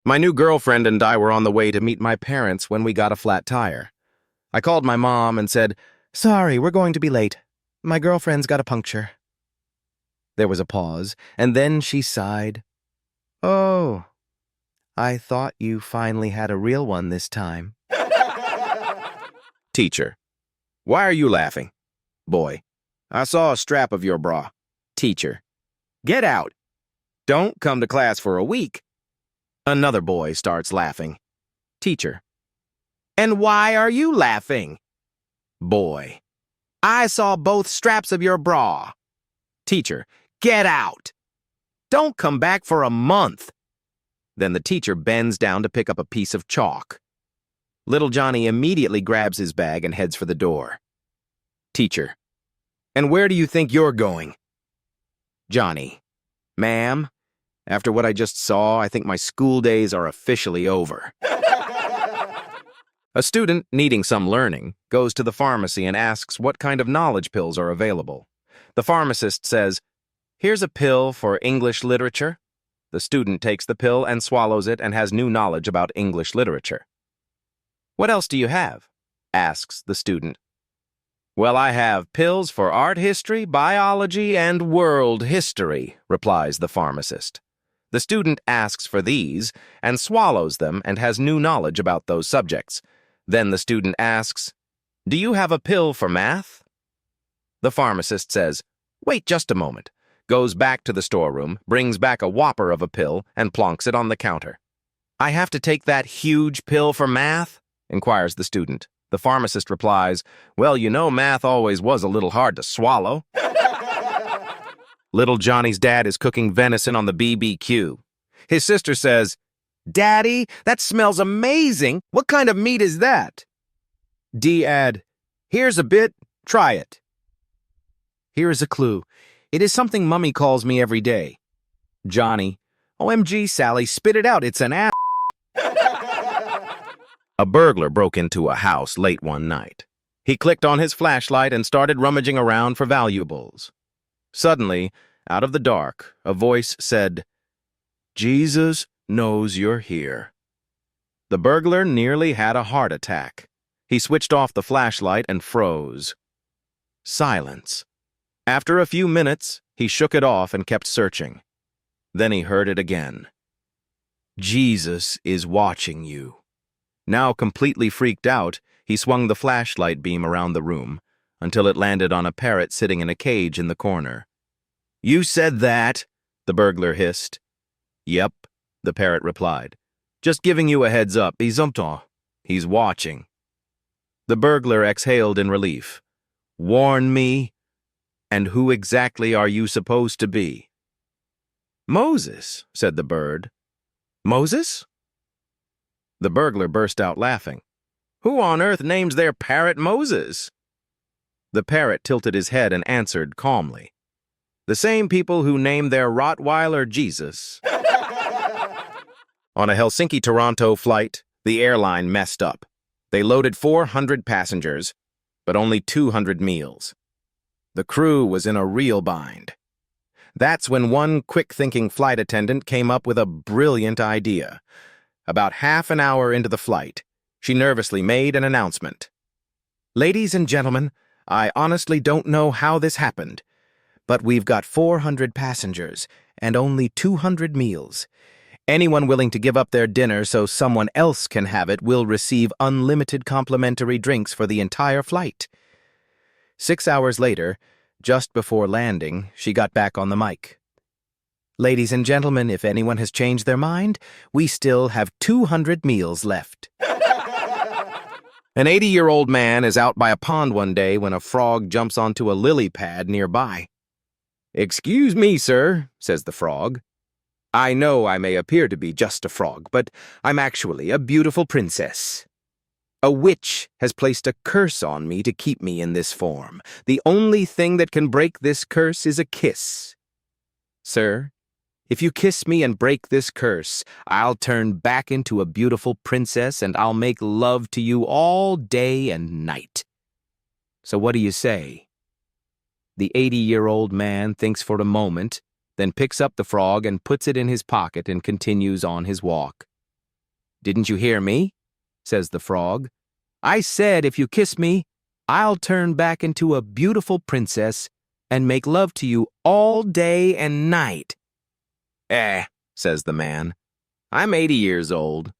My new girlfriend and I were on the way to meet my parents when we got a flat tire. I called my mom and said, "Sorry, we're going to be late. My girlfriend's got a puncture." There was a pause, and then she sighed. "Oh, I thought you finally had a real one this time." Teacher: "Why are you laughing?" Boy: "I saw a strap of your bra." Teacher: "Get out. Don't come to class for a week." Another boy starts laughing. Teacher: "And why are you laughing?" Boy: "I saw both straps of your bra." Teacher: "Get out. Don't come back for a month." Then the teacher bends down to pick up a piece of chalk. Little Johnny immediately grabs his bag and heads for the door. Teacher: "And where do you think you're going?" Johnny: "Ma'am, after what I just saw, I think my school days are officially over." A student needing some learning goes to the pharmacy and asks what kind of knowledge pills are available. The pharmacist says, "Here's a pill for English literature." The student takes the pill and swallows it and has new knowledge about English literature. "What else do you have?" asks the student. "Well, I have pills for art history, biology, and world history," replies the pharmacist. The student asks for these and swallows them and has new knowledge about those subjects. Then the student asks, "Do you have a pill for math?" The pharmacist says, "Wait just a moment," goes back to the storeroom, brings back a whopper of a pill, and plonks it on the counter. "I have to take that huge pill for math?" inquires the student. The pharmacist replies, "Well, you know math always was a little hard to swallow." Little Johnny's dad is cooking venison on the BBQ. His sister says, "Daddy, that smells amazing. What kind of meat is that?" Dad: "Here's a bit. Try it." "Here is a clue. It is something Mummy calls me every day." Johnny: "OMG Sally, spit it out. It's an ass." A burglar broke into a house late one night. He clicked on his flashlight and started rummaging around for valuables. Suddenly, out of the dark, a voice said, "Jesus knows you're here." The burglar nearly had a heart attack. He switched off the flashlight and froze. Silence. After a few minutes, he shook it off and kept searching. Then he heard it again. "Jesus is watching you." Now completely freaked out, he swung the flashlight beam around the room until it landed on a parrot sitting in a cage in the corner. "You said that," the burglar hissed. "Yep," the parrot replied. "Just giving you a heads up, he's watching." The burglar exhaled in relief. "Warn me? And who exactly are you supposed to be?" "Moses," said the bird. "Moses?" The burglar burst out laughing. "Who on earth names their parrot Moses?" The parrot tilted his head and answered calmly, "The same people who name their Rottweiler Jesus." On a Helsinki-Toronto flight, the airline messed up. They loaded 400 passengers, but only 200 meals. The crew was in a real bind. That's when one quick-thinking flight attendant came up with a brilliant idea. About half an hour into the flight, she nervously made an announcement. "Ladies and gentlemen, I honestly don't know how this happened, but we've got 400 passengers and only 200 meals. Anyone willing to give up their dinner so someone else can have it will receive unlimited complimentary drinks for the entire flight." 6 hours later, just before landing, she got back on the mic. "Ladies and gentlemen, if anyone has changed their mind, we still have 200 meals left." An 80-year-old man is out by a pond one day when a frog jumps onto a lily pad nearby. "Excuse me, sir," says the frog. "I know I may appear to be just a frog, but I'm actually a beautiful princess. A witch has placed a curse on me to keep me in this form. The only thing that can break this curse is a kiss. Sir, if you kiss me and break this curse, I'll turn back into a beautiful princess and I'll make love to you all day and night. So what do you say?" The 80-year-old man thinks for a moment, then picks up the frog and puts it in his pocket and continues on his walk. "Didn't you hear me?" says the frog. "I said if you kiss me, I'll turn back into a beautiful princess and make love to you all day and night." Says the man. "I'm 80 years old."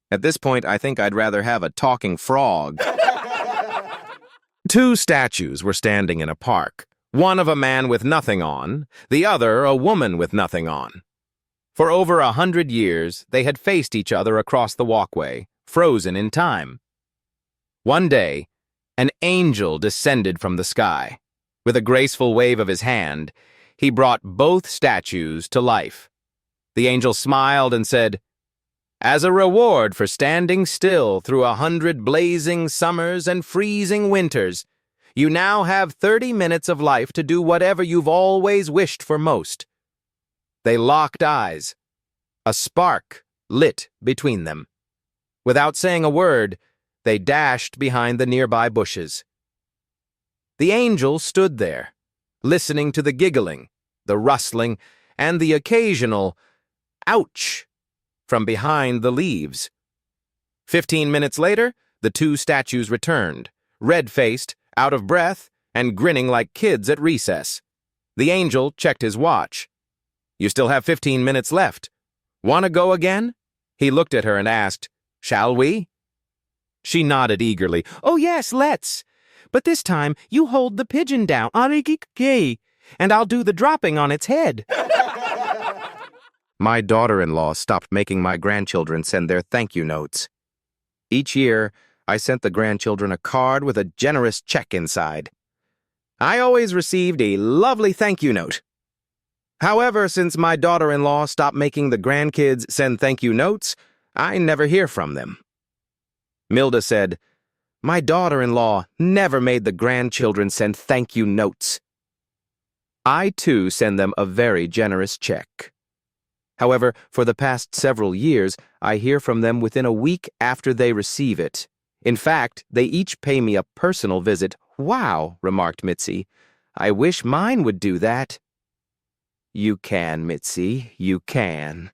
At this point, I think I'd rather have a talking frog. Two statues were standing in a park, one of a man with nothing on, the other a woman with nothing on. For over 100 years, they had faced each other across the walkway, frozen in time. One day, an angel descended from the sky. With a graceful wave of his hand, he brought both statues to life. The angel smiled and said, "As a reward for standing still through 100 blazing summers and freezing winters, you now have 30 minutes of life to do whatever you've always wished for most." They locked eyes. A spark lit between them. Without saying a word, they dashed behind the nearby bushes. The angel stood there, listening to the giggling, the rustling, and the occasional "ouch" from behind the leaves. 15 minutes later, the two statues returned, red-faced, out of breath, and grinning like kids at recess. The angel checked his watch. "You still have 15 minutes left. Want to go again?" He looked at her and asked, "Shall we?" She nodded eagerly. "Oh yes, let's. But this time you hold the pigeon down, and I'll do the dropping on its head." My daughter-in-law stopped making my grandchildren send their thank you notes. Each year, I sent the grandchildren a card with a generous check inside. I always received a lovely thank you note. However, since my daughter-in-law stopped making the grandkids send thank you notes, I never hear from them. Milda said, "My daughter-in-law never made the grandchildren send thank you notes." I, too, send them a very generous check. However, for the past several years, I hear from them within a week after they receive it. In fact, they each pay me a personal visit. "Wow," remarked Mitzi. "I wish mine would do that." "You can, Mitzi, you can."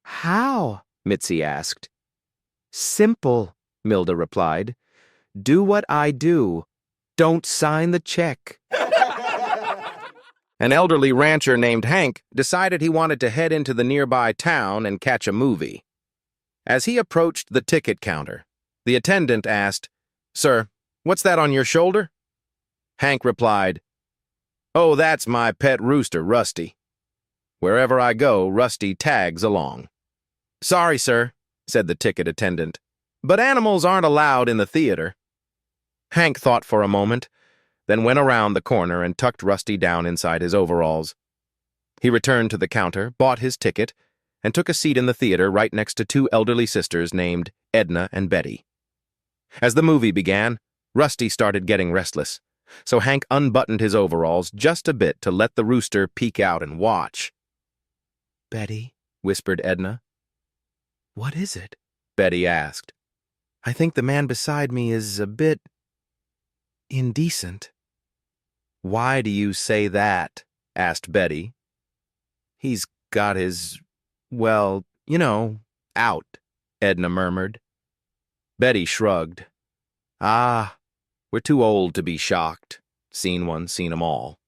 "How?" Mitzi asked. "Simple," Milda replied. "Do what I do. Don't sign the check." An elderly rancher named Hank decided he wanted to head into the nearby town and catch a movie. As he approached the ticket counter, the attendant asked, "Sir, what's that on your shoulder?" Hank replied, "Oh, that's my pet rooster, Rusty. Wherever I go, Rusty tags along." "Sorry, sir," said the ticket attendant, "but animals aren't allowed in the theater." Hank thought for a moment, then went around the corner and tucked Rusty down inside his overalls. He returned to the counter, bought his ticket, and took a seat in the theater right next to two elderly sisters named Edna and Betty. As the movie began, Rusty started getting restless, so Hank unbuttoned his overalls just a bit to let the rooster peek out and watch. "Betty," whispered Edna. "What is it?" Betty asked. "I think the man beside me is a bit indecent." "Why do you say that?" asked Betty. "He's got his, well, out," Edna murmured. Betty shrugged. "Ah, we're too old to be shocked. Seen one, seen 'em all."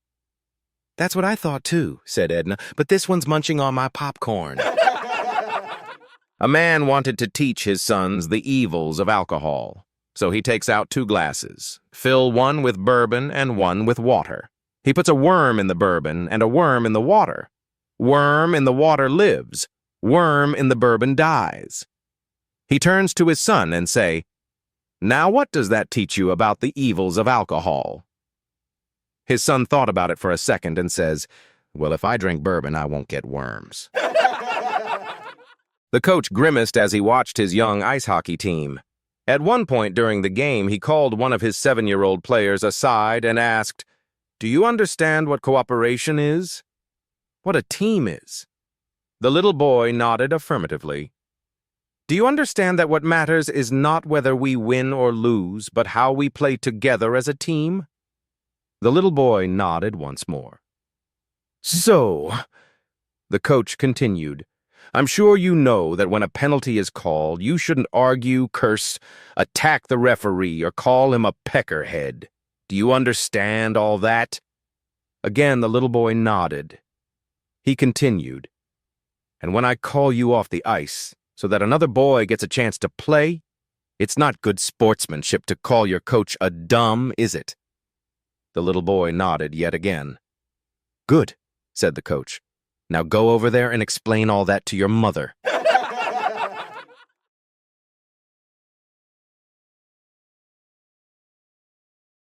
"That's what I thought too," said Edna, "but this one's munching on my popcorn." A man wanted to teach his sons the evils of alcohol, so he takes out 2 glasses, fill one with bourbon and one with water. He puts a worm in the bourbon and a worm in the water. Worm in the water lives. Worm in the bourbon dies. He turns to his son and say, "Now what does that teach you about the evils of alcohol?" His son thought about it for a second and says, "Well, if I drink bourbon, I won't get worms." The coach grimaced as he watched his young ice hockey team. At one point during the game, he called one of his 7-year-old players aside and asked, "Do you understand what cooperation is? What a team is?" The little boy nodded affirmatively. "Do you understand that what matters is not whether we win or lose, but how we play together as a team?" The little boy nodded once more. "So," the coach continued, I'm sure you know that when a penalty is called, you shouldn't argue, curse, attack the referee, or call him a peckerhead. Do you understand all that?" Again, the little boy nodded. He continued, "And when I call you off the ice so that another boy gets a chance to play, it's not good sportsmanship to call your coach a dumb, is it?" The little boy nodded yet again. "Good," said the coach. "Now go over there and explain all that to your mother."